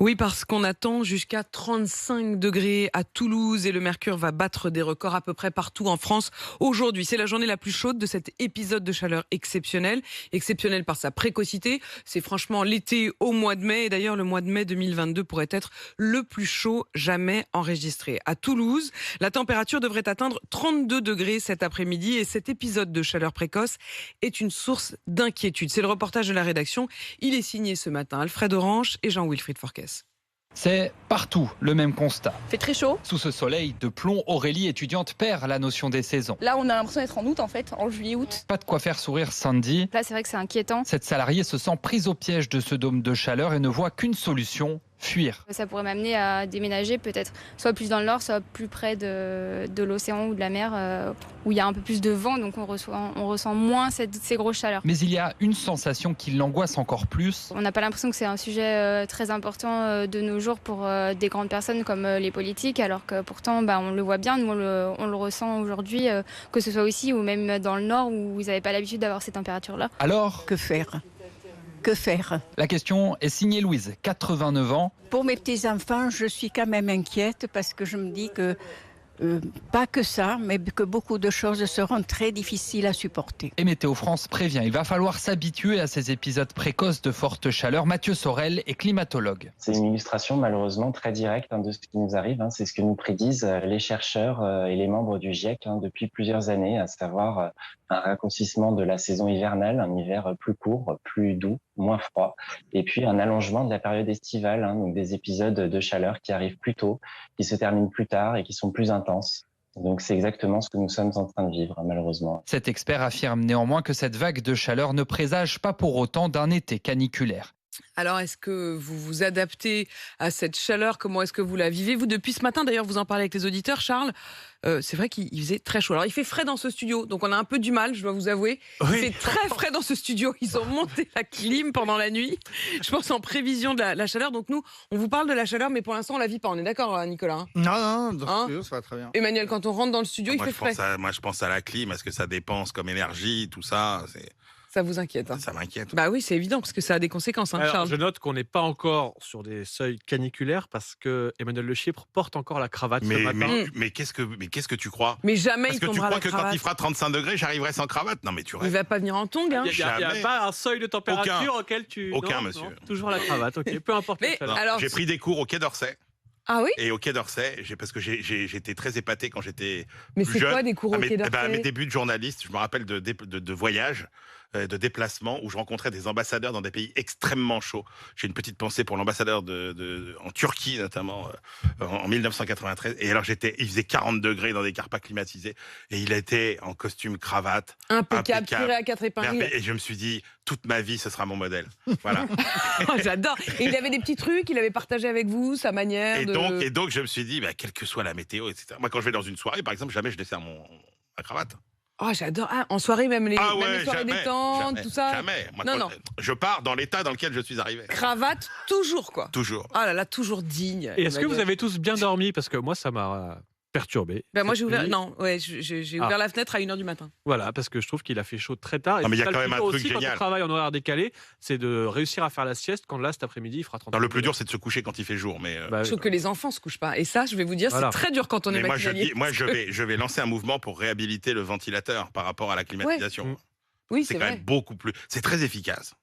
Oui, parce qu'on attend jusqu'à 35 degrés à Toulouse et le mercure va battre des records à peu près partout en France aujourd'hui. C'est la journée la plus chaude de cet épisode de chaleur exceptionnel. Exceptionnel par sa précocité. C'est franchement l'été au mois de mai. Et d'ailleurs, le mois de mai 2022 pourrait être le plus chaud jamais enregistré. À Toulouse, la température devrait atteindre 32 degrés cet après-midi. Et cet épisode de chaleur précoce est une source d'inquiétude. C'est le reportage de la rédaction. Il est signé ce matin Alfred Orange et Jean-Wilfried Forquès. C'est partout le même constat. Il fait très chaud. Sous ce soleil de plomb, Aurélie, étudiante, perd la notion des saisons. Là, on a l'impression d'être en août, en fait, en juillet-août. Pas de quoi faire sourire Sandy. Là, c'est vrai que c'est inquiétant. Cette salariée se sent prise au piège de ce dôme de chaleur et ne voit qu'une solution, fuir. Ça pourrait m'amener à déménager, peut-être soit plus dans le nord, soit plus près de l'océan ou de la mer, où il y a un peu plus de vent, donc on ressent moins ces grosses chaleurs. Mais il y a une sensation qui l'angoisse encore plus. On n'a pas l'impression que c'est un sujet très important de nos jours pour des grandes personnes comme les politiques, alors que pourtant on le voit bien, nous on le ressent aujourd'hui, que ce soit ici ou même dans le nord où vous n'avez pas l'habitude d'avoir ces températures-là. Alors, que faire ? Que faire ? La question est signée Louise, 89 ans. Pour mes petits-enfants, je suis quand même inquiète parce que je me dis que, pas que ça, mais que beaucoup de choses seront très difficiles à supporter. Et Météo France prévient, il va falloir s'habituer à ces épisodes précoces de forte chaleur. Mathieu Sorel est climatologue. C'est une illustration malheureusement très directe de ce qui nous arrive. C'est ce que nous prédisent les chercheurs et les membres du GIEC depuis plusieurs années, à savoir un raccourcissement de la saison hivernale, un hiver plus court, plus doux, moins froid, et puis un allongement de la période estivale, donc des épisodes de chaleur qui arrivent plus tôt, qui se terminent plus tard et qui sont plus intenses. Donc c'est exactement ce que nous sommes en train de vivre, malheureusement. Cet expert affirme néanmoins que cette vague de chaleur ne présage pas pour autant d'un été caniculaire. Alors, est-ce que vous vous adaptez à cette chaleur? Comment est-ce que vous la vivez, vous, depuis ce matin? D'ailleurs, vous en parlez avec les auditeurs, Charles. C'est vrai qu'il faisait très chaud. Alors, il fait frais dans ce studio, donc on a un peu du mal, je dois vous avouer. Il fait très frais dans ce studio. Ils ont monté la clim pendant la nuit, je pense en prévision de la chaleur. Donc nous, on vous parle de la chaleur, mais pour l'instant, on la vit pas. On est d'accord, Nicolas? Non, dans le studio, ça va très bien. Emmanuel, quand on rentre dans le studio, il fait frais. Moi, je pense à la clim, à ce que ça dépense comme énergie, tout ça. Ça vous inquiète? Ça m'inquiète. Bah oui, c'est évident, parce que ça a des conséquences, Alors, Charles. je note qu'on n'est pas encore sur des seuils caniculaires parce que Emmanuel Le Chypre porte encore la cravate ce matin. Mais qu'est-ce que tu crois? Mais jamais Parce il que tu tombera crois la que cravate. quand il fera 35 degrés, j'arriverai sans cravate? Non, mais tu Il rêves. va pas venir en tongs, hein. Il n'y a Jamais. pas un seuil de température Aucun. auquel tu... Aucun, Non, monsieur. non, toujours la cravate, ok. Peu importe. Mais la chaleur. alors, J'ai pris des cours au Quai d'Orsay. Ah oui? Et au Quai d'Orsay, parce que j'étais très épaté quand j'étais Mais plus c'est jeune. quoi des cours au Quai d'Orsay? À mes débuts de journaliste, je me rappelle de voyages, de déplacements où je rencontrais des ambassadeurs dans des pays extrêmement chauds. J'ai une petite pensée pour l'ambassadeur en Turquie, notamment, en 1993. Et alors, il faisait 40 degrés dans des cars pas climatisés. Et il était en costume cravate. Impeccable, tiré à 4 épingles. Et je me suis dit, toute ma vie, ce sera mon modèle. Voilà. Oh, j'adore. Et il avait des petits trucs, il avait partagé avec vous, sa manière Et de... donc, je me suis dit, quelle que soit la météo, etc. Moi, quand je vais dans une soirée, par exemple, jamais je desserre ma cravate. Oh, j'adore. Ah, en soirée, même les soirées jamais, détente, jamais, tout ça. Jamais. Moi, Non. Je pars dans l'état dans lequel je suis arrivé. Cravate, toujours, quoi. Toujours. Ah là là, toujours digne. Et est-ce que vous avez tous bien dormi? Parce que moi, ça m'a perturbé. Ben moi, j'ai ouvert... nuit. Non, ouais, j'ai ouvert la fenêtre à 1h du matin. Voilà, parce que je trouve qu'il a fait chaud très tard. Et Non, mais il y a c'est ça quand le même plus un dur truc aussi, quand génial. on travaille en horaire décalé, c'est de réussir à faire la sieste quand là, cet après-midi, il fera 30 Non, le plus dur, c'est de se coucher quand il fait jour. Mais Bah, Je trouve que les enfants se couchent pas. Et ça, je vais vous dire, Voilà. c'est très dur quand on est moi, matinalier. je vais lancer un mouvement pour réhabiliter le ventilateur par rapport à la climatisation. Ouais. Oui, C'est c'est quand vrai. même beaucoup plus. C'est très efficace.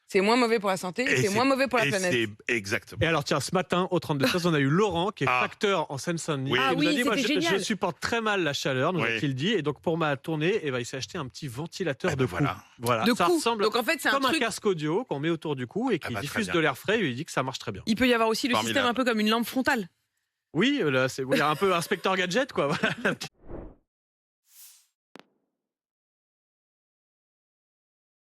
C'est moins mauvais pour la santé, et c'est moins mauvais pour la planète. Exactement. Et alors, tiens, ce matin, au 32-16, on a eu Laurent, qui est facteur en Seine-Saint-Denis. Oui. Il Ah nous a oui, dit, moi, c'était je génial. supporte très mal la chaleur, nous Oui. a-t-il dit. Et donc, pour ma tournée, il s'est acheté un petit ventilateur de cou. Voilà. De Ça cou. ressemble Donc en fait, c'est un comme un truc... casque audio qu'on met autour du cou et qui très diffuse bien. de l'air frais. Et il dit que ça marche très bien. Il peut y avoir aussi le Formidable. système un peu comme une lampe frontale. Oui, là, il y a un peu inspecteur gadget, quoi. Voilà.